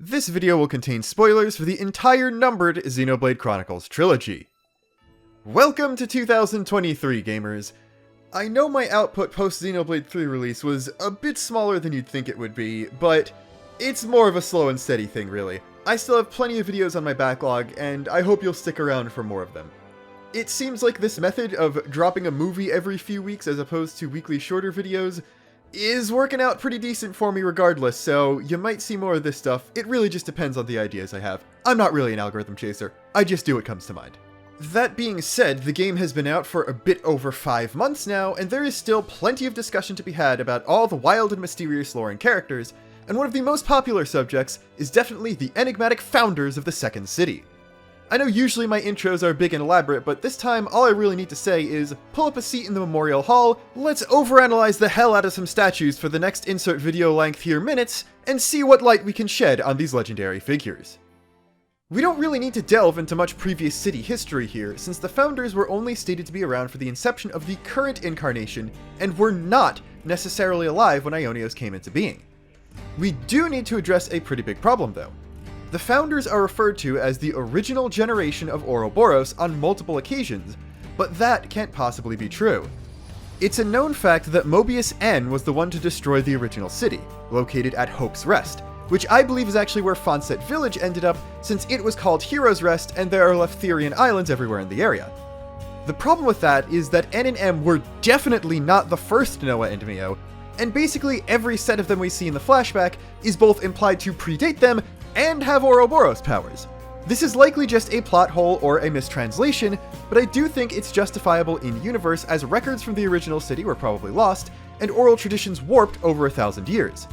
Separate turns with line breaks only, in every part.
This video will contain spoilers for the entire numbered Xenoblade Chronicles trilogy. Welcome to 2023, gamers! I know my output post-Xenoblade 3 release was a bit smaller than you'd think it would be, but it's more of a slow and steady thing, really. I still have plenty of videos on my backlog, and I hope you'll stick around for more of them. It seems like this method of dropping a movie every few weeks as opposed to weekly shorter videos is working out pretty decent for me regardless, so you might see more of this stuff. It really just depends on the ideas I have. I'm not really an algorithm chaser, I just do what comes to mind. That being said, the game has been out for a bit over 5 months now, and there is still plenty of discussion to be had about all the wild and mysterious lore and characters, and one of the most popular subjects is definitely the enigmatic founders of the Second City. I know usually my intros are big and elaborate, but this time all I really need to say is pull up a seat in the Memorial Hall, let's overanalyze the hell out of some statues for the next insert video length here minutes, and see what light we can shed on these legendary figures. We don't really need to delve into much previous city history here, since the founders were only stated to be around for the inception of the current incarnation, and were not necessarily alive when Ionios came into being. We do need to address a pretty big problem though. The founders are referred to as the original generation of Ouroboros on multiple occasions, but that can't possibly be true. It's a known fact that Mobius N was the one to destroy the original city, located at Hope's Rest, which I believe is actually where Fonset Village ended up, since it was called Hero's Rest and there are Leftherian islands everywhere in the area. The problem with that is that N and M were definitely not the first Noah and Mio, and basically every set of them we see in the flashback is both implied to predate them and have Ouroboros powers. This is likely just a plot hole or a mistranslation, but I do think it's justifiable in-universe as records from the original city were probably lost, and oral traditions warped over 1,000 years.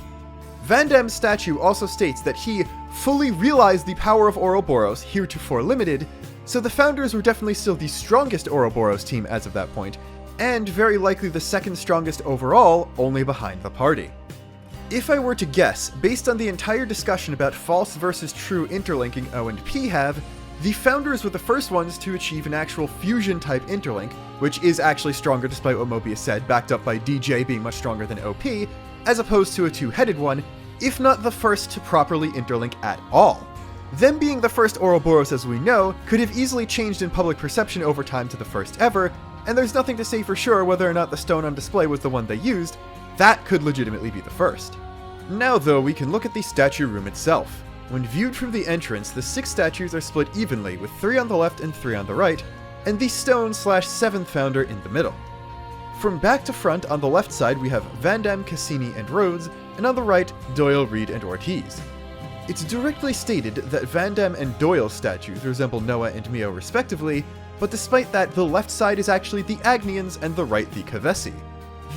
Van Damme's statue also states that he fully realized the power of Ouroboros, heretofore limited, so the founders were definitely still the strongest Ouroboros team as of that point, and very likely the second strongest overall, only behind the party. If I were to guess, based on the entire discussion about false versus true interlinking O and P have, the founders were the first ones to achieve an actual fusion-type interlink, which is actually stronger despite what Mobius said, backed up by DJ being much stronger than OP, as opposed to a two-headed one, if not the first to properly interlink at all. Them being the first Ouroboros as we know could have easily changed in public perception over time to the first ever, and there's nothing to say for sure whether or not the stone on display was the one they used. That could legitimately be the first. Now though, we can look at the statue room itself. When viewed from the entrance, the 6 statues are split evenly, with 3 on the left and 3 on the right, and the stone/7th founder in the middle. From back to front, on the left side we have Van Damme, Cassini, and Rhodes, and on the right, Doyle, Reed, and Ortiz. It's directly stated that Van Damme and Doyle's statues resemble Noah and Mio respectively, but despite that, the left side is actually the Agnians and the right the Kavesi.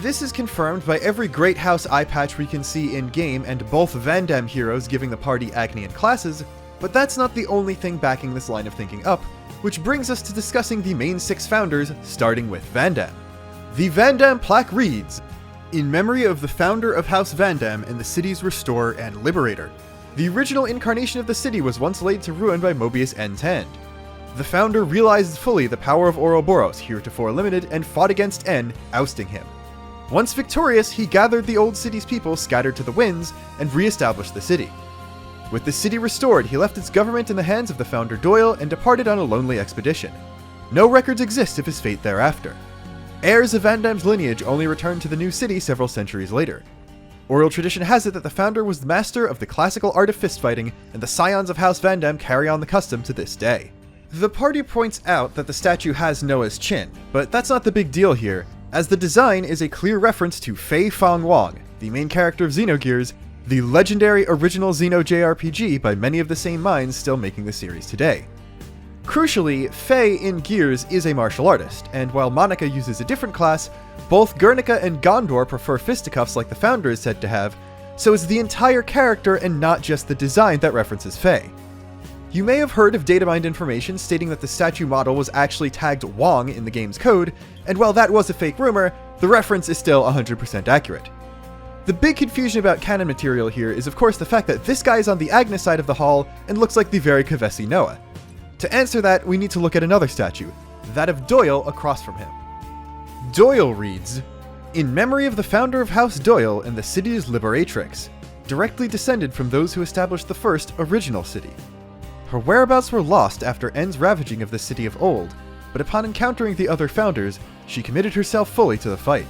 This is confirmed by every Great House eye patch we can see in-game and both Van Damme heroes giving the party Agnian classes, but that's not the only thing backing this line of thinking up, which brings us to discussing the main 6 founders, starting with Van Damme. The Van Damme plaque reads, "In memory of the founder of House Van Damme and the city's restorer and liberator. The original incarnation of the city was once laid to ruin by Mobius N's hand. The founder realized fully the power of Ouroboros, heretofore limited, and fought against N, ousting him. Once victorious, he gathered the old city's people scattered to the winds and re-established the city. With the city restored, he left its government in the hands of the founder Doyle and departed on a lonely expedition. No records exist of his fate thereafter. Heirs of Van Damme's lineage only returned to the new city several centuries later. Oral tradition has it that the founder was the master of the classical art of fistfighting, and the scions of House Van Damme carry on the custom to this day." The party points out that the statue has Noah's chin, but that's not the big deal here, as the design is a clear reference to Fei Fang Wang, the main character of Xenogears, the legendary original Xeno JRPG by many of the same minds still making the series today. Crucially, Fei in Gears is a martial artist, and while Monica uses a different class, both Guernica and Gondor prefer fisticuffs like the founder is said to have, so it's the entire character and not just the design that references Fei. You may have heard of datamined information stating that the statue model was actually tagged Wang in the game's code, and while that was a fake rumor, the reference is still 100% accurate. The big confusion about canon material here is of course the fact that this guy is on the Agnes side of the hall and looks like the very Kavesi Noah. To answer that, we need to look at another statue, that of Doyle across from him. Doyle reads, "In memory of the founder of House Doyle and the city's liberatrix. directly descended from those who established the first original city. Her whereabouts were lost after N's ravaging of the city of old, but upon encountering the other founders, she committed herself fully to the fight.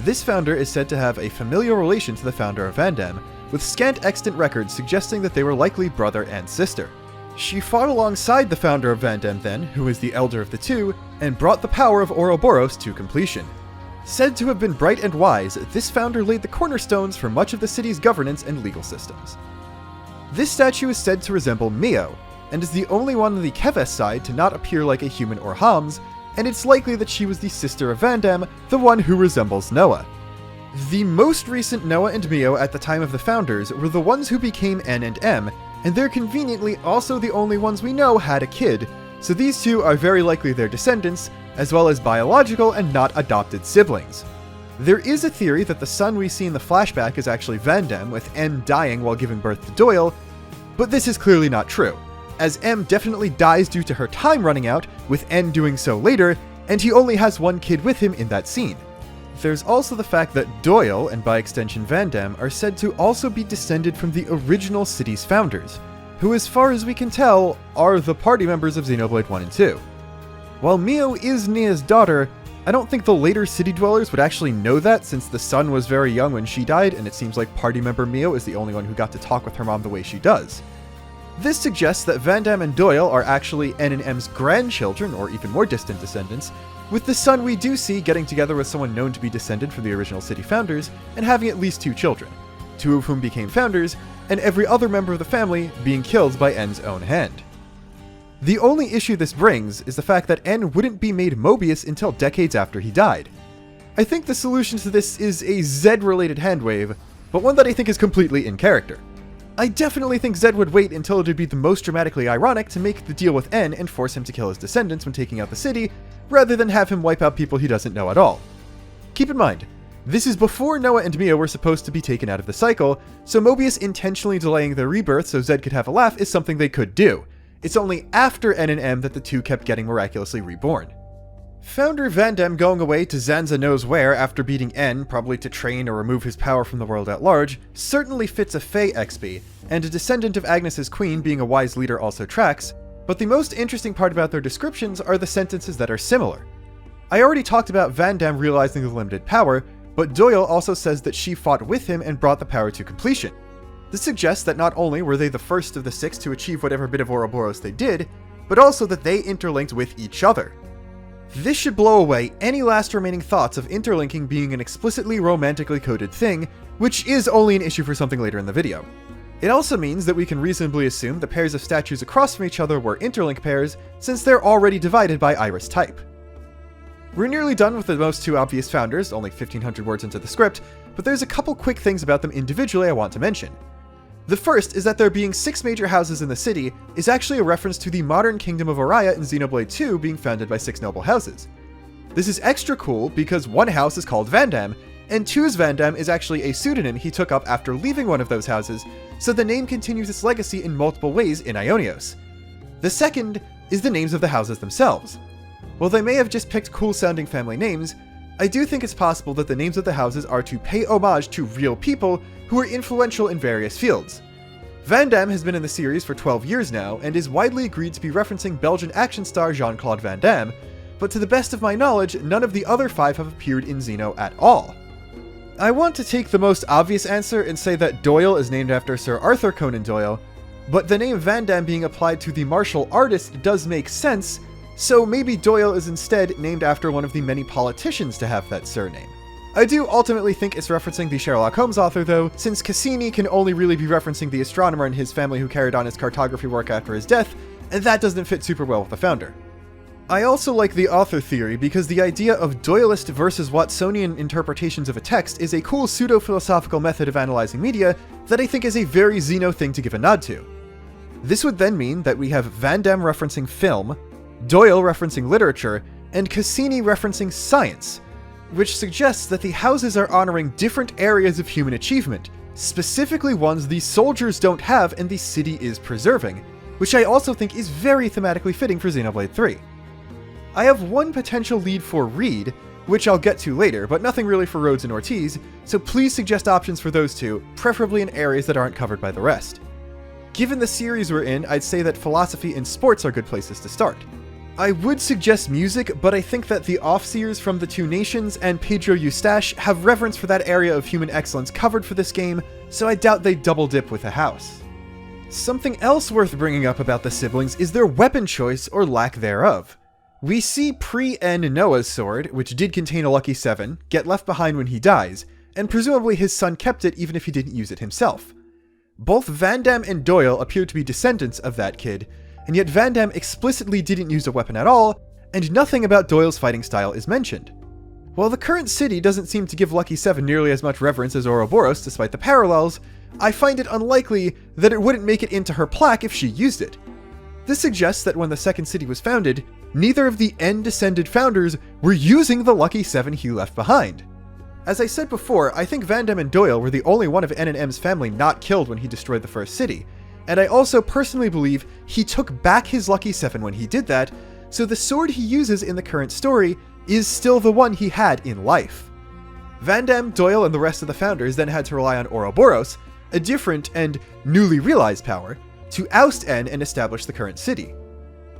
This founder is said to have a familial relation to the founder of Van Damme, with scant extant records suggesting that they were likely brother and sister. She fought alongside the founder of Van Damme then, who is the elder of the two, and brought the power of Ouroboros to completion. Said to have been bright and wise, this founder laid the cornerstones for much of the city's governance and legal systems. This statue is said to resemble Mio, and is the only one on the Keves side to not appear like a human or Hams, and it's likely that she was the sister of Van Damme, the one who resembles Noah. The most recent Noah and Mio at the time of the founders were the ones who became N and M, and they're conveniently also the only ones we know had a kid, so these two are very likely their descendants, as well as biological and not adopted siblings. There is a theory that the son we see in the flashback is actually Van Damme, with M dying while giving birth to Doyle, but this is clearly not true, as M definitely dies due to her time running out, with N doing so later, and he only has one kid with him in that scene. There's also the fact that Doyle, and by extension Van Damme, are said to also be descended from the original city's founders, who as far as we can tell, are the party members of Xenoblade 1 and 2. While Mio is Nia's daughter, I don't think the later city dwellers would actually know that, since the son was very young when she died, and it seems like party member Mio is the only one who got to talk with her mom the way she does. This suggests that Van Damme and Doyle are actually N and M's grandchildren, or even more distant descendants, with the son we do see getting together with someone known to be descended from the original city founders, and having at least 2 children, 2 of whom became founders, and every other member of the family being killed by N's own hand. The only issue this brings is the fact that N wouldn't be made Mobius until decades after he died. I think the solution to this is a Zed-related handwave, but one that I think is completely in character. I definitely think Zed would wait until it would be the most dramatically ironic to make the deal with N and force him to kill his descendants when taking out the city, rather than have him wipe out people he doesn't know at all. Keep in mind, this is before Noah and Mio were supposed to be taken out of the cycle, so Mobius intentionally delaying their rebirth so Zed could have a laugh is something they could do. It's only after N and M that the two kept getting miraculously reborn. Founder Van Damme going away to Zanza knows where after beating N, probably to train or remove his power from the world at large, certainly fits a Fae XP, and a descendant of Agnes's queen being a wise leader also tracks, but the most interesting part about their descriptions are the sentences that are similar. I already talked about Van Damme realizing the limited power, but Doyle also says that she fought with him and brought the power to completion. This suggests that not only were they the first of the 6 to achieve whatever bit of Ouroboros they did, but also that they interlinked with each other. This should blow away any last remaining thoughts of interlinking being an explicitly romantically coded thing, which is only an issue for something later in the video. It also means that we can reasonably assume the pairs of statues across from each other were interlink pairs, since they're already divided by iris type. We're nearly done with the most 2 obvious founders, only 1500 words into the script, but there's a couple quick things about them individually I want to mention. The first is that there being 6 major houses in the city is actually a reference to the modern kingdom of Oriah in Xenoblade 2 being founded by 6 noble houses. This is extra cool because one house is called Van Damme, and 2's Van Damme is actually a pseudonym he took up after leaving one of those houses, so the name continues its legacy in multiple ways in Ionios. The second is the names of the houses themselves. While they may have just picked cool sounding family names, I do think it's possible that the names of the houses are to pay homage to real people who are influential in various fields. Van Damme has been in the series for 12 years now, and is widely agreed to be referencing Belgian action star Jean-Claude Van Damme, but to the best of my knowledge, none of the other 5 have appeared in Xeno at all. I want to take the most obvious answer and say that Doyle is named after Sir Arthur Conan Doyle, but the name Van Damme being applied to the martial artist does make sense, so maybe Doyle is instead named after one of the many politicians to have that surname. I do ultimately think it's referencing the Sherlock Holmes author though, since Cassini can only really be referencing the astronomer and his family who carried on his cartography work after his death, and that doesn't fit super well with the founder. I also like the author theory because the idea of Doyleist versus Watsonian interpretations of a text is a cool pseudo-philosophical method of analyzing media that I think is a very Xeno thing to give a nod to. This would then mean that we have Van Damme referencing film, Doyle referencing literature, and Cassini referencing science, which suggests that the houses are honoring different areas of human achievement, specifically ones the soldiers don't have and the city is preserving, which I also think is very thematically fitting for Xenoblade 3. I have one potential lead for Reed, which I'll get to later, but nothing really for Rhodes and Ortiz, so please suggest options for those two, preferably in areas that aren't covered by the rest. Given the series we're in, I'd say that philosophy and sports are good places to start. I would suggest music, but I think that the Offseers from the Two Nations and Pedro Eustache have reverence for that area of human excellence covered for this game, so I doubt they double dip with a house. Something else worth bringing up about the siblings is their weapon choice or lack thereof. We see pre-N Noah's sword, which did contain a lucky 7, get left behind when he dies, and presumably his son kept it even if he didn't use it himself. Both Van Damme and Doyle appear to be descendants of that kid, and yet Van Damme explicitly didn't use a weapon at all, and nothing about Doyle's fighting style is mentioned. While the current city doesn't seem to give Lucky 7 nearly as much reverence as Ouroboros despite the parallels, I find it unlikely that it wouldn't make it into her plaque if she used it. This suggests that when the second city was founded, neither of the N-descended founders were using the Lucky 7 he left behind. As I said before, I think Van Damme and Doyle were the only one of N and M's family not killed when he destroyed the first city, and I also personally believe he took back his Lucky 7 when he did that, so the sword he uses in the current story is still the one he had in life. Van Damme, Doyle, and the rest of the founders then had to rely on Ouroboros, a different and newly realized power, to oust N and establish the current city.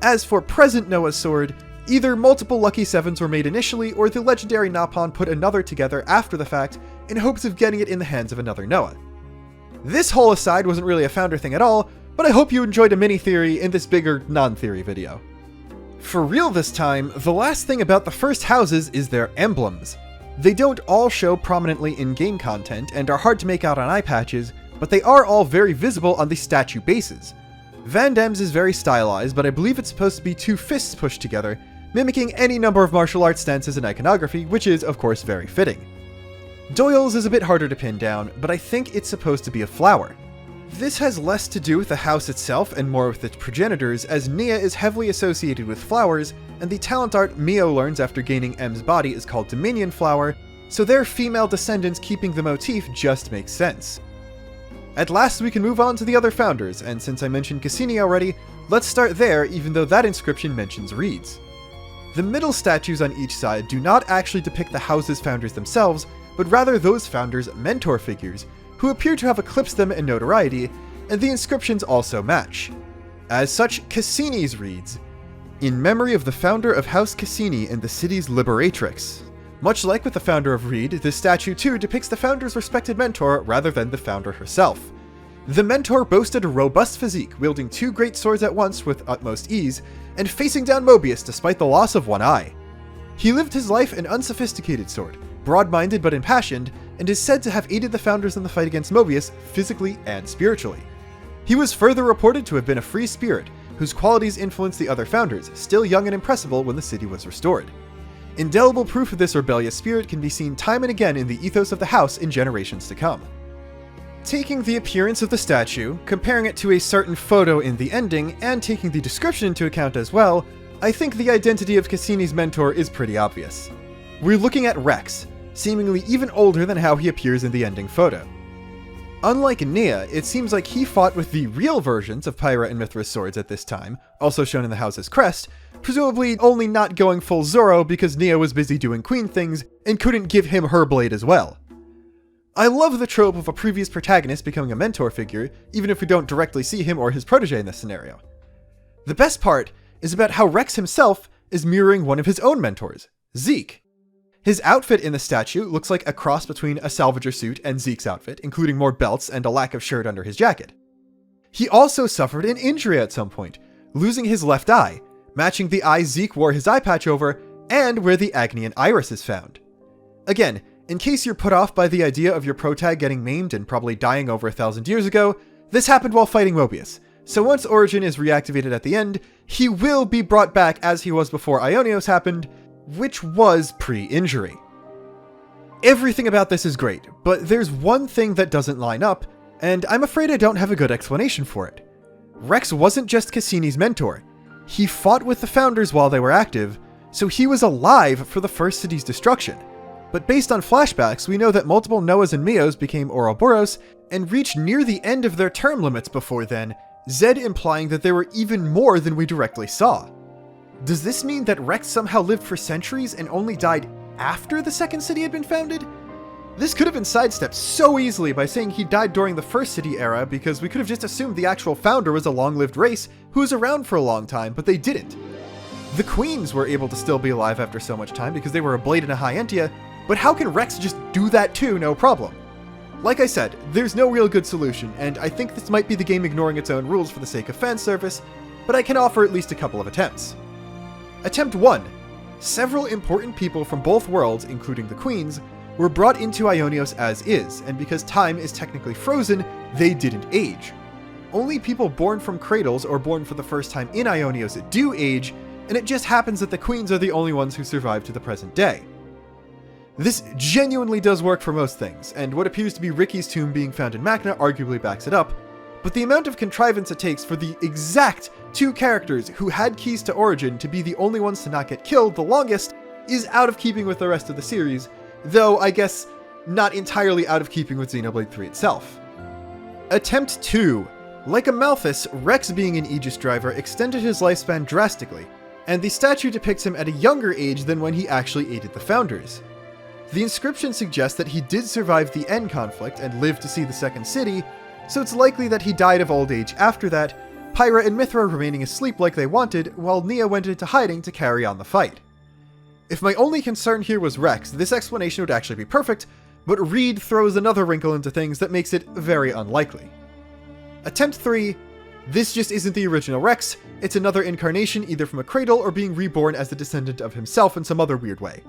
As for present Noah's sword, either multiple Lucky 7s were made initially, or the legendary Napon put another together after the fact in hopes of getting it in the hands of another Noah. This whole aside wasn't really a founder thing at all, but I hope you enjoyed a mini-theory in this bigger non-theory video. For real this time, the last thing about the first houses is their emblems. They don't all show prominently in game content and are hard to make out on eye patches, but they are all very visible on the statue bases. Van Damme's is very stylized, but I believe it's supposed to be two fists pushed together, mimicking any number of martial arts stances and iconography, which is of course very fitting. Doyle's is a bit harder to pin down, but I think it's supposed to be a flower. This has less to do with the house itself and more with its progenitors, as Nia is heavily associated with flowers, and the talent art Mio learns after gaining M's body is called Dominion Flower, so their female descendants keeping the motif just makes sense. At last we can move on to the other founders, and since I mentioned Cassini already, let's start there even though that inscription mentions reeds. The middle statues on each side do not actually depict the house's founders themselves, but rather those founders' mentor figures, who appear to have eclipsed them in notoriety, and the inscriptions also match. As such, Cassini's reads, "In memory of the founder of House Cassini and the city's liberatrix." Much like with the founder of Reed, this statue too depicts the founder's respected mentor rather than the founder herself. The mentor boasted a robust physique, wielding two great swords at once with utmost ease, and facing down Mobius despite the loss of one eye. He lived his life an unsophisticated sort, broad-minded but impassioned, and is said to have aided the founders in the fight against Mobius physically and spiritually. He was further reported to have been a free spirit, whose qualities influenced the other founders, still young and impressible when the city was restored. Indelible proof of this rebellious spirit can be seen time and again in the ethos of the house in generations to come. Taking the appearance of the statue, comparing it to a certain photo in the ending, and taking the description into account as well, I think the identity of Cassini's mentor is pretty obvious. We're looking at Rex, seemingly even older than how he appears in the ending photo. Unlike Nia, it seems like he fought with the real versions of Pyra and Mithra's swords at this time, also shown in the house's crest, presumably only not going full Zorro because Nia was busy doing queen things and couldn't give him her blade as well. I love the trope of a previous protagonist becoming a mentor figure, even if we don't directly see him or his protege in this scenario. The best part is about how Rex himself is mirroring one of his own mentors, Zeke. His outfit in the statue looks like a cross between a salvager suit and Zeke's outfit, including more belts and a lack of shirt under his jacket. He also suffered an injury at some point, losing his left eye, matching the eye Zeke wore his eye patch over, and where the Agnian iris is found. Again, in case you're put off by the idea of your protag getting maimed and probably dying over 1,000 years ago, this happened while fighting Mobius, so once Origin is reactivated at the end, he will be brought back as he was before Ionios happened, which was pre-injury. Everything about this is great, but there's one thing that doesn't line up, and I'm afraid I don't have a good explanation for it. Rex wasn't just Cassini's mentor. He fought with the founders while they were active, so he was alive for the first city's destruction. But based on flashbacks, we know that multiple Noahs and Mios became Ouroboros and reached near the end of their term limits before then, Zed implying that there were even more than we directly saw. Does this mean that Rex somehow lived for centuries and only died after the second city had been founded? This could have been sidestepped so easily by saying he died during the first city era, because we could have just assumed the actual founder was a long-lived race who was around for a long time, but they didn't. The queens were able to still be alive after so much time because they were a Blade and a High Entia, but how can Rex just do that too, no problem? Like I said, there's no real good solution, and I think this might be the game ignoring its own rules for the sake of fan service, but I can offer at least a couple of attempts. Attempt 1. Several important people from both worlds, including the queens, were brought into Ionios as is, and because time is technically frozen, they didn't age. Only people born from cradles or born for the first time in Ionios do age, and it just happens that the queens are the only ones who survive to the present day. This genuinely does work for most things, and what appears to be Ricky's tomb being found in Magna arguably backs it up, but the amount of contrivance it takes for the exact two characters who had keys to Origin to be the only ones to not get killed the longest is out of keeping with the rest of the series, though I guess not entirely out of keeping with Xenoblade 3 itself. Attempt 2. Like Amalthus, Rex being an Aegis driver extended his lifespan drastically, and the statue depicts him at a younger age than when he actually aided the Founders. The inscription suggests that he did survive the End conflict and lived to see the Second City, so it's likely that he died of old age after that, Pyra and Mithra remaining asleep like they wanted, while Nia went into hiding to carry on the fight. If my only concern here was Rex, this explanation would actually be perfect, but Reed throws another wrinkle into things that makes it very unlikely. Attempt 3. This just isn't the original Rex, it's another incarnation either from a cradle or being reborn as the descendant of himself in some other weird way.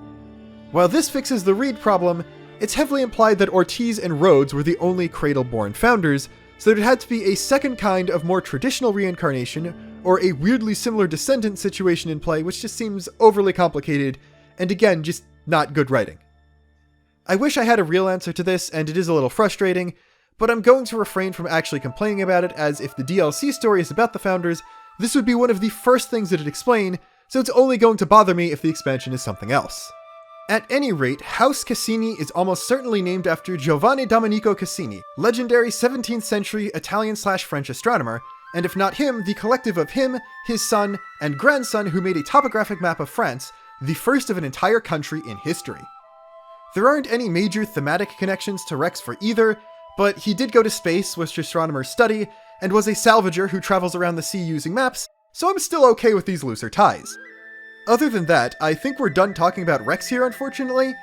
While this fixes the Reed problem, it's heavily implied that Ortiz and Rhodes were the only cradle-born founders, so there had to be a second kind of more traditional reincarnation, or a weirdly similar descendant situation in play, which just seems overly complicated, and again, just not good writing. I wish I had a real answer to this, and it is a little frustrating, but I'm going to refrain from actually complaining about it, as if the DLC story is about the Founders, this would be one of the first things it'd explain, so it's only going to bother me if the expansion is something else. At any rate, House Cassini is almost certainly named after Giovanni Domenico Cassini, legendary 17th century Italian/French astronomer, and if not him, the collective of him, his son, and grandson who made a topographic map of France, the first of an entire country in history. There aren't any major thematic connections to Rex for either, but he did go to space, which astronomers study, and was a salvager who travels around the sea using maps, so I'm still okay with these looser ties. Other than that, I think we're done talking about Rex here, unfortunately.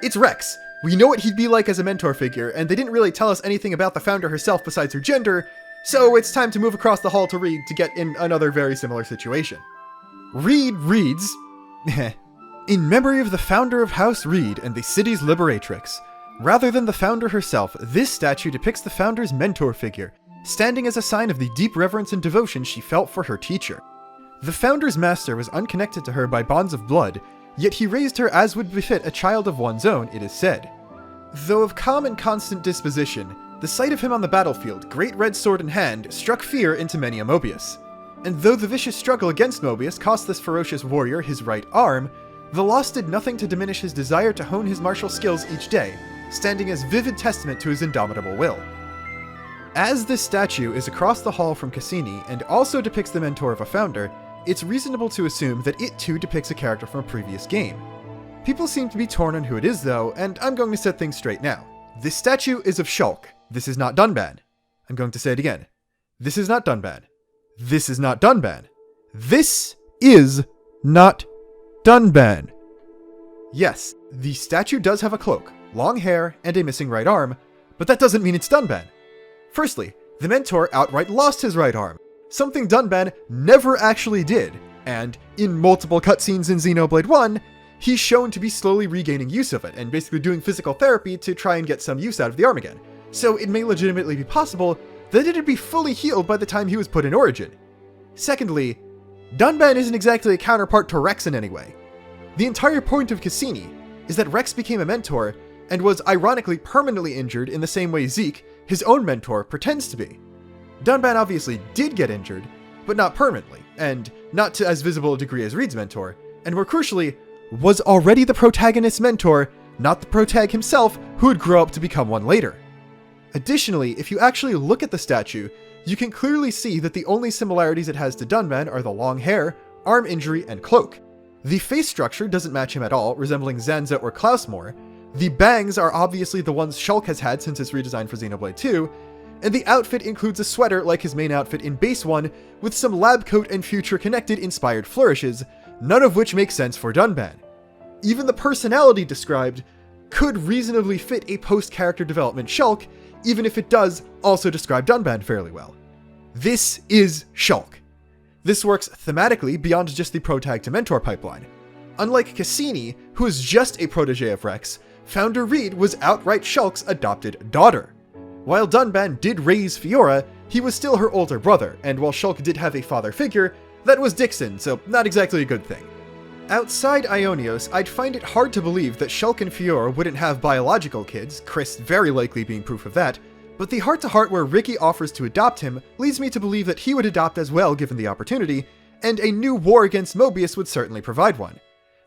It's Rex. We know what he'd be like as a mentor figure, and they didn't really tell us anything about the founder herself besides her gender, so it's time to move across the hall to Reed to get in another very similar situation. Reed reads, in memory of the founder of House Reed and the city's liberatrix. Rather than the founder herself, this statue depicts the founder's mentor figure, standing as a sign of the deep reverence and devotion she felt for her teacher. The founder's master was unconnected to her by bonds of blood, yet he raised her as would befit a child of one's own, it is said. Though of calm and constant disposition, the sight of him on the battlefield, great red sword in hand, struck fear into many a Mobius. And though the vicious struggle against Mobius cost this ferocious warrior his right arm, the loss did nothing to diminish his desire to hone his martial skills each day, standing as vivid testament to his indomitable will. As this statue is across the hall from Cassini and also depicts the mentor of a founder, it's reasonable to assume that it too depicts a character from a previous game. People seem to be torn on who it is though, and I'm going to set things straight now. This statue is of Shulk. This is not Dunban. I'm going to say it again. This is not Dunban. This is not Dunban. This is not Dunban. Yes, the statue does have a cloak, long hair, and a missing right arm, but that doesn't mean it's Dunban. Firstly, the mentor outright lost his right arm, something Dunban never actually did, and in multiple cutscenes in Xenoblade 1, he's shown to be slowly regaining use of it, and basically doing physical therapy to try and get some use out of the arm again. So it may legitimately be possible that it'd be fully healed by the time he was put in Origin. Secondly, Dunban isn't exactly a counterpart to Rex in any way. The entire point of Cassini is that Rex became a mentor, and was ironically permanently injured in the same way Zeke, his own mentor, pretends to be. Dunban obviously did get injured, but not permanently, and not to as visible a degree as Reed's mentor, and more crucially, was already the protagonist's mentor, not the protag himself, who would grow up to become one later. Additionally, if you actually look at the statue, you can clearly see that the only similarities it has to Dunban are the long hair, arm injury, and cloak. The face structure doesn't match him at all, resembling Zanza or Klaus more. The bangs are obviously the ones Shulk has had since his redesign for Xenoblade 2, and the outfit includes a sweater like his main outfit in base 1, with some lab coat and future connected inspired flourishes, none of which make sense for Dunban. Even the personality described could reasonably fit a post-character development Shulk, even if it does also describe Dunban fairly well. This is Shulk. This works thematically beyond just the protag to mentor pipeline. Unlike Cassini, who is just a protege of Rex, Founder Reed was outright Shulk's adopted daughter. While Dunban did raise Fiora, he was still her older brother, and while Shulk did have a father figure, that was Dixon, so not exactly a good thing. Outside Ionios, I'd find it hard to believe that Shulk and Fiora wouldn't have biological kids, Chris very likely being proof of that, but the heart-to-heart where Ricky offers to adopt him leads me to believe that he would adopt as well given the opportunity, and a new war against Mobius would certainly provide one.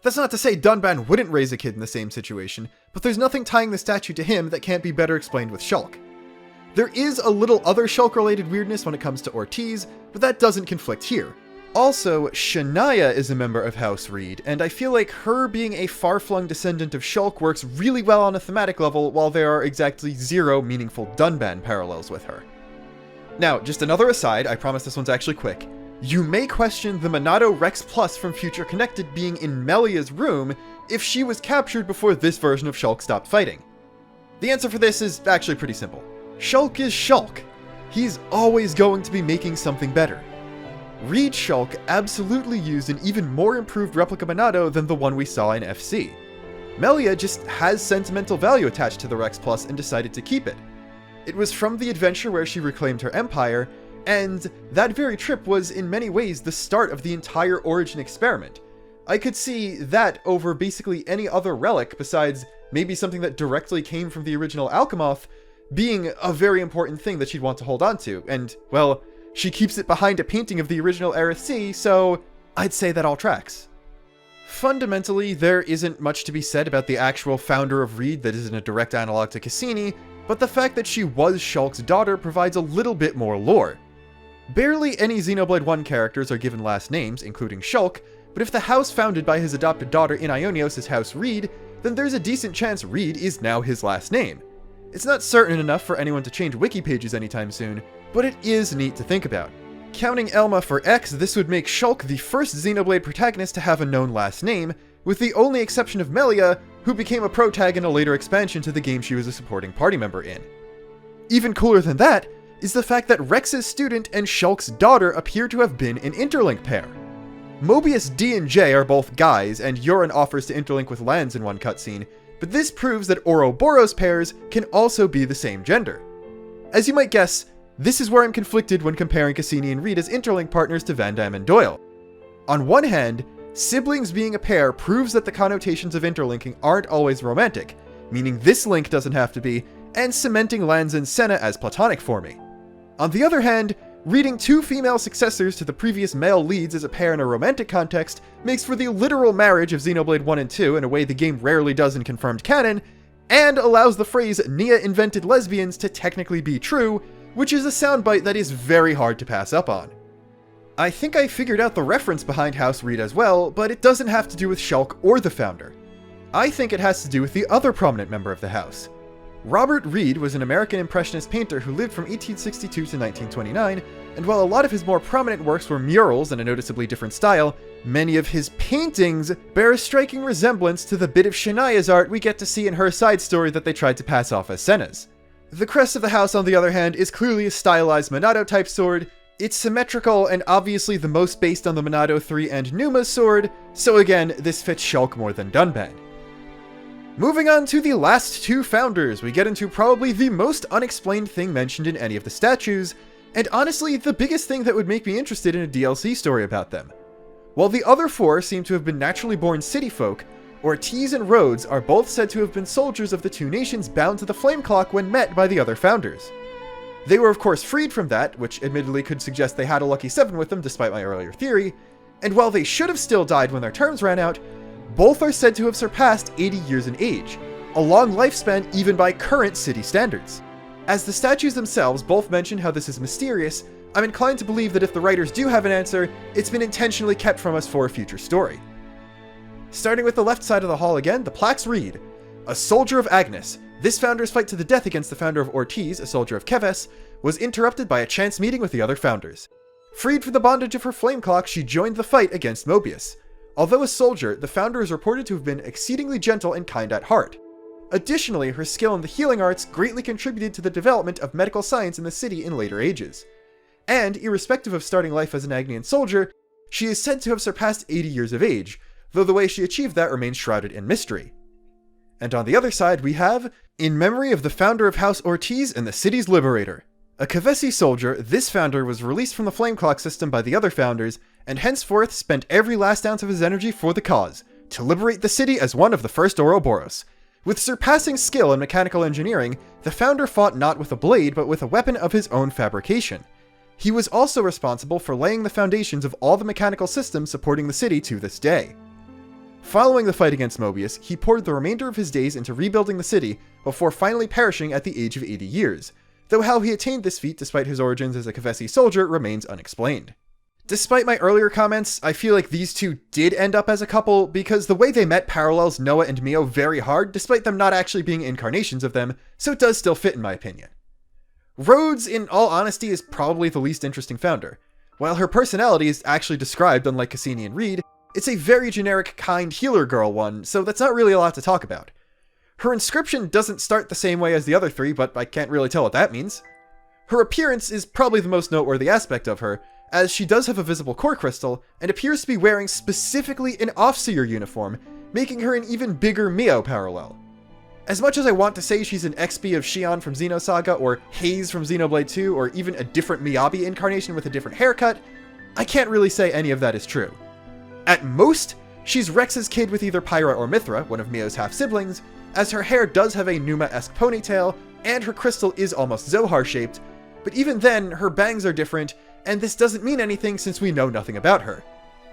That's not to say Dunban wouldn't raise a kid in the same situation, but there's nothing tying the statue to him that can't be better explained with Shulk. There is a little other Shulk-related weirdness when it comes to Ortiz, but that doesn't conflict here. Also, Shania is a member of House Reed, and I feel like her being a far-flung descendant of Shulk works really well on a thematic level, while there are exactly zero meaningful Dunban parallels with her. Now, just another aside, I promise this one's actually quick. You may question the Monado Rex Plus from Future Connected being in Melia's room if she was captured before this version of Shulk stopped fighting. The answer for this is actually pretty simple. Shulk is Shulk. He's always going to be making something better. Reed Shulk absolutely used an even more improved replica Monado than the one we saw in FC. Melia just has sentimental value attached to the Rex Plus and decided to keep it. It was from the adventure where she reclaimed her empire, and that very trip was in many ways the start of the entire Origin experiment. I could see that over basically any other relic besides maybe something that directly came from the original Alchemoth being a very important thing that she'd want to hold on to, and, well, she keeps it behind a painting of the original Aerith C, so I'd say that all tracks. Fundamentally, there isn't much to be said about the actual founder of Reed that isn't a direct analog to Cassini, but the fact that she was Shulk's daughter provides a little bit more lore. Barely any Xenoblade 1 characters are given last names, including Shulk, but if the house founded by his adopted daughter in Ionios is House Reed, then there's a decent chance Reed is now his last name. It's not certain enough for anyone to change wiki pages anytime soon, but it is neat to think about. Counting Elma for X, this would make Shulk the first Xenoblade protagonist to have a known last name, with the only exception of Melia, who became a protag in a later expansion to the game she was a supporting party member in. Even cooler than that is the fact that Rex's student and Shulk's daughter appear to have been an interlink pair. Mobius D and J are both guys, and Yorin offers to interlink with Lanz in one cutscene, but this proves that Ouroboros pairs can also be the same gender. As you might guess, this is where I'm conflicted when comparing Cassini and Reed as interlink partners to Van Damme and Doyle. On one hand, siblings being a pair proves that the connotations of interlinking aren't always romantic, meaning this link doesn't have to be, and cementing Lanz and Senna as platonic for me. On the other hand, reading two female successors to the previous male leads as a pair in a romantic context makes for the literal marriage of Xenoblade 1 and 2 in a way the game rarely does in confirmed canon, and allows the phrase Nia invented lesbians to technically be true, which is a soundbite that is very hard to pass up on. I think I figured out the reference behind House Reed as well, but it doesn't have to do with Shulk or the founder. I think it has to do with the other prominent member of the house. Robert Reed was an American Impressionist painter who lived from 1862 to 1929, and while a lot of his more prominent works were murals in a noticeably different style, many of his paintings bear a striking resemblance to the bit of Shania's art we get to see in her side story that they tried to pass off as Senna's. The crest of the house, on the other hand, is clearly a stylized Monado-type sword. It's symmetrical and obviously the most based on the Monado 3 and Numa's sword, so again, this fits Shulk more than Dunban. Moving on to the last two founders, we get into probably the most unexplained thing mentioned in any of the statues, and honestly, the biggest thing that would make me interested in a DLC story about them. While the other four seem to have been naturally born city folk, Ortiz and Rhodes are both said to have been soldiers of the two nations bound to the Flame Clock when met by the other founders. They were of course freed from that, which admittedly could suggest they had a lucky 7 with them despite my earlier theory, and while they should have still died when their terms ran out, both are said to have surpassed 80 years in age, a long lifespan even by current city standards. As the statues themselves both mention how this is mysterious, I'm inclined to believe that if the writers do have an answer, it's been intentionally kept from us for a future story. Starting with the left side of the hall again, the plaques read, "A soldier of Agnes. This founder's fight to the death against the founder of Ortiz, a soldier of Keves, was interrupted by a chance meeting with the other founders. Freed from the bondage of her flame clock, she joined the fight against Mobius. Although a soldier, the founder is reported to have been exceedingly gentle and kind at heart. Additionally, her skill in the healing arts greatly contributed to the development of medical science in the city in later ages. And, irrespective of starting life as an Agnian soldier, she is said to have surpassed 80 years of age, though the way she achieved that remains shrouded in mystery." And on the other side, we have, "In memory of the founder of House Ortiz and the city's liberator. A Kavesi soldier, this founder was released from the flame clock system by the other founders, and henceforth spent every last ounce of his energy for the cause, to liberate the city as one of the first Ouroboros. With surpassing skill in mechanical engineering, the founder fought not with a blade, but with a weapon of his own fabrication. He was also responsible for laying the foundations of all the mechanical systems supporting the city to this day. Following the fight against Mobius, he poured the remainder of his days into rebuilding the city, before finally perishing at the age of 80 years, though how he attained this feat despite his origins as a Kavesi soldier remains unexplained." Despite my earlier comments, I feel like these two did end up as a couple, because the way they met parallels Noah and Mio very hard, despite them not actually being incarnations of them, so it does still fit in my opinion. Rhodes, in all honesty, is probably the least interesting founder. While her personality is actually described unlike Cassini and Reed, it's a very generic, kind healer girl one, so that's not really a lot to talk about. Her inscription doesn't start the same way as the other three, but I can't really tell what that means. Her appearance is probably the most noteworthy aspect of her, as she does have a visible core crystal, and appears to be wearing specifically an Offseer uniform, making her an even bigger Mio parallel. As much as I want to say she's an XP of Shion from Xenosaga, or Haze from Xenoblade 2, or even a different Miyabi incarnation with a different haircut, I can't really say any of that is true. At most, she's Rex's kid with either Pyra or Mithra, one of Mio's half-siblings, as her hair does have a Numa-esque ponytail, and her crystal is almost Zohar-shaped, but even then, her bangs are different, and this doesn't mean anything since we know nothing about her.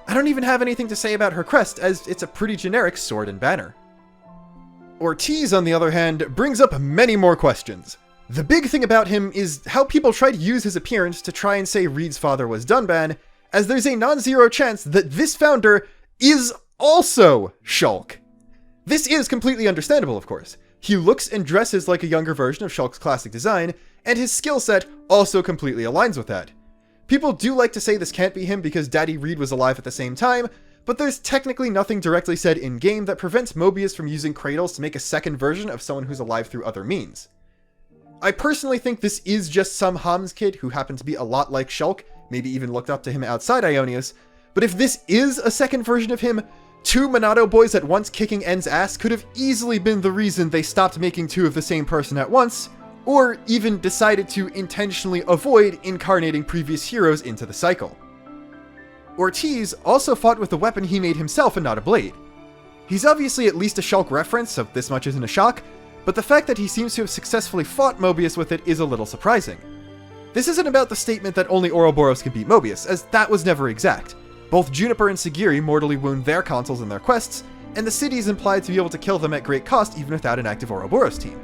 I don't even have anything to say about her crest, as it's a pretty generic sword and banner. Ortiz, on the other hand, brings up many more questions. The big thing about him is how people try to use his appearance to try and say Reed's father was Dunban, as there's a non-zero chance that this founder is also Shulk. This is completely understandable, of course. He looks and dresses like a younger version of Shulk's classic design, and his skill set also completely aligns with that. People do like to say this can't be him because Daddy Reed was alive at the same time, but there's technically nothing directly said in-game that prevents Mobius from using cradles to make a second version of someone who's alive through other means. I personally think this is just some Ham's kid who happened to be a lot like Shulk, maybe even looked up to him outside Ionius, but if this is a second version of him, two Monado boys at once kicking En's ass could have easily been the reason they stopped making two of the same person at once, or even decided to intentionally avoid incarnating previous heroes into the cycle. Ortiz also fought with a weapon he made himself and not a blade. He's obviously at least a Shulk reference, so this much isn't a shock, but the fact that he seems to have successfully fought Mobius with it is a little surprising. This isn't about the statement that only Ouroboros can beat Mobius, as that was never exact. Both Juniper and Sagiri mortally wound their consuls in their quests, and the city is implied to be able to kill them at great cost even without an active Ouroboros team.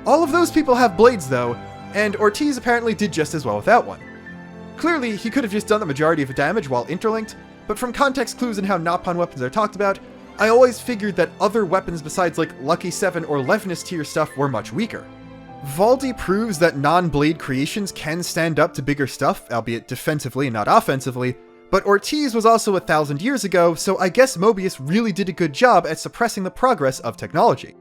All of those people have blades though, and Ortiz apparently did just as well without one. Clearly, he could have just done the majority of the damage while interlinked, but from context clues and how Nopon weapons are talked about, I always figured that other weapons besides like Lucky 7 or Levinus tier stuff were much weaker. Valdi proves that non-blade creations can stand up to bigger stuff, albeit defensively and not offensively, but Ortiz was also 1,000 years ago, so I guess Mobius really did a good job at suppressing the progress of technology.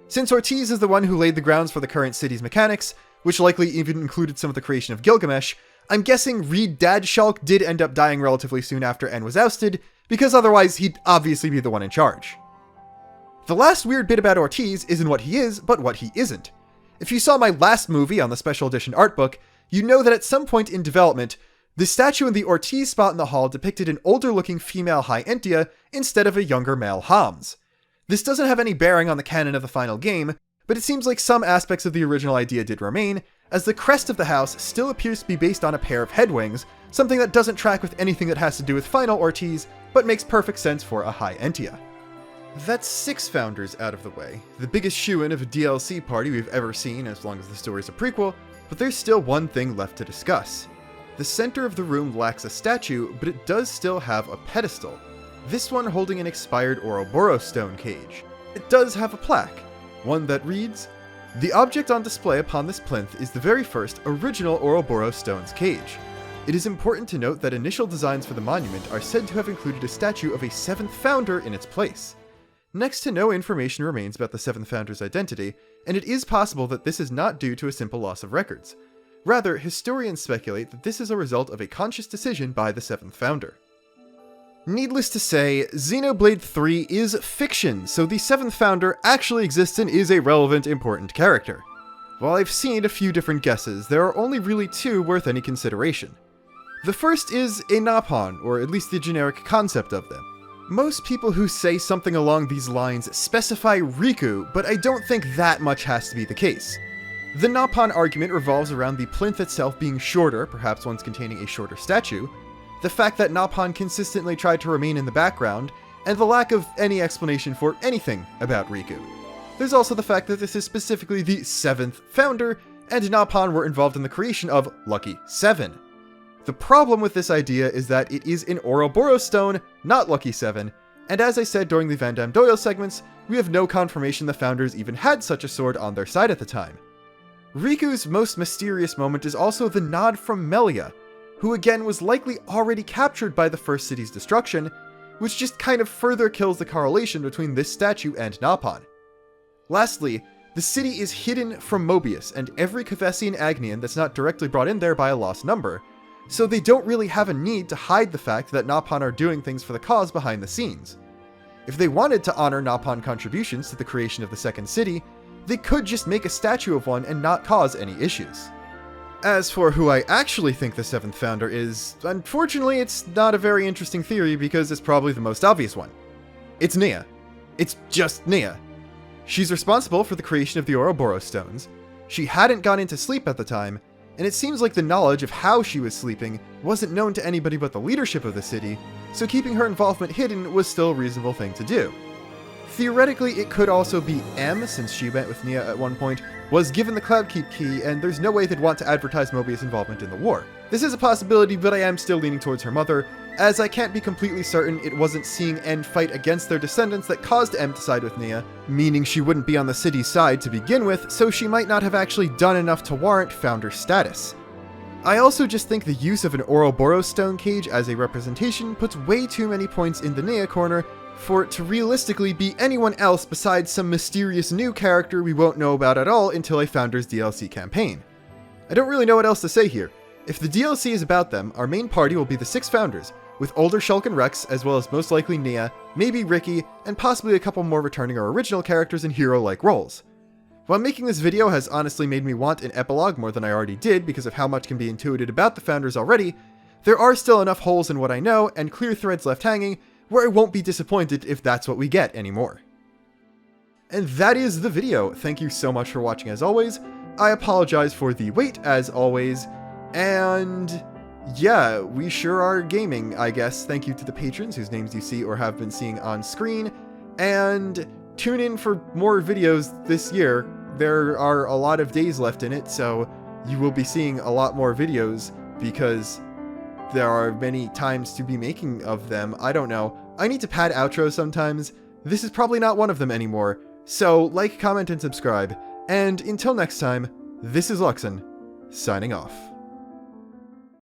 Since Ortiz is the one who laid the grounds for the current city's mechanics, which likely even included some of the creation of Gilgamesh, I'm guessing Reed Dad Shulk did end up dying relatively soon after En was ousted, because otherwise he'd obviously be the one in charge. The last weird bit about Ortiz isn't what he is, but what he isn't. If you saw my last movie on the special edition art book, you know that at some point in development, the statue in the Ortiz spot in the hall depicted an older-looking female High Entia instead of a younger male Hams. This doesn't have any bearing on the canon of the final game, but it seems like some aspects of the original idea did remain, as the crest of the house still appears to be based on a pair of head wings, something that doesn't track with anything that has to do with final Ortiz, but makes perfect sense for a High Entia. That's 6 founders out of the way, the biggest shoo-in of a DLC party we've ever seen as long as the story's a prequel, but there's still one thing left to discuss. The center of the room lacks a statue, but it does still have a pedestal. this one holding an expired Ouroboros stone cage. It does have a plaque, one that reads, "The object on display upon this plinth is the very first original Ouroboros stone's cage. It is important to note that initial designs for the monument are said to have included a statue of a 7th founder in its place. Next to no information remains about the 7th founder's identity, and it is possible that this is not due to a simple loss of records. Rather, historians speculate that this is a result of a conscious decision by the 7th founder." Needless to say, Xenoblade 3 is fiction, so the 7th founder actually exists and is a relevant, important character. While I've seen a few different guesses, there are only really 2 worth any consideration. The first is a Napon, or at least the generic concept of them. Most people who say something along these lines specify Riku, but I don't think that much has to be the case. The Napon argument revolves around the plinth itself being shorter, perhaps once containing a shorter statue, the fact that Napon consistently tried to remain in the background, and the lack of any explanation for anything about Riku. There's also the fact that this is specifically the 7th founder, and Napon were involved in the creation of Lucky 7. The problem with this idea is that it is an Ouroboros stone, not Lucky 7, and as I said during the Van Damme Doyle segments, we have no confirmation the founders even had such a sword on their side at the time. Riku's most mysterious moment is also the nod from Melia, who again was likely already captured by the first city's destruction, which just kind of further kills the correlation between this statue and Napon. Lastly, the city is hidden from Mobius and every Cathesian Agnian that's not directly brought in there by a lost number, so they don't really have a need to hide the fact that Napon are doing things for the cause behind the scenes. If they wanted to honor Napon contributions to the creation of the second city, they could just make a statue of one and not cause any issues. As for who I actually think the 7th founder is, unfortunately it's not a very interesting theory because it's probably the most obvious one. It's Nia. It's just Nia. She's responsible for the creation of the Ouroboros stones, she hadn't gone into sleep at the time, and it seems like the knowledge of how she was sleeping wasn't known to anybody but the leadership of the city, so keeping her involvement hidden was still a reasonable thing to do. Theoretically, it could also be M, since she went with Nia at one point, was given the Cloudkeep key, and there's no way they'd want to advertise Mobius' involvement in the war. This is a possibility, but I am still leaning towards her mother, as I can't be completely certain it wasn't seeing N fight against their descendants that caused M to side with Nia, meaning she wouldn't be on the city's side to begin with, so she might not have actually done enough to warrant founder status. I also just think the use of an Ouroboros stone cage as a representation puts way too many points in the Nia corner for it to realistically be anyone else besides some mysterious new character we won't know about at all until a Founders DLC campaign. I don't really know what else to say here. If the DLC is about them, our main party will be the 6 Founders, with older Shulk and Rex, as well as most likely Nia, maybe Ricky, and possibly a couple more returning or original characters in hero-like roles. While making this video has honestly made me want an epilogue more than I already did because of how much can be intuited about the Founders already, there are still enough holes in what I know and clear threads left hanging where I won't be disappointed if that's what we get anymore. And that is the video. Thank you so much for watching as always. I apologize for the wait as always, and yeah, we sure are gaming, I guess. Thank you to the patrons whose names you see or have been seeing on screen, and tune in for more videos this year. There are a lot of days left in it, so you will be seeing a lot more videos because there are many times to be making of them. I don't know. I need to pad outros sometimes. This is probably not one of them anymore. So like, comment, and subscribe. And until next time, this is Luxon, signing off.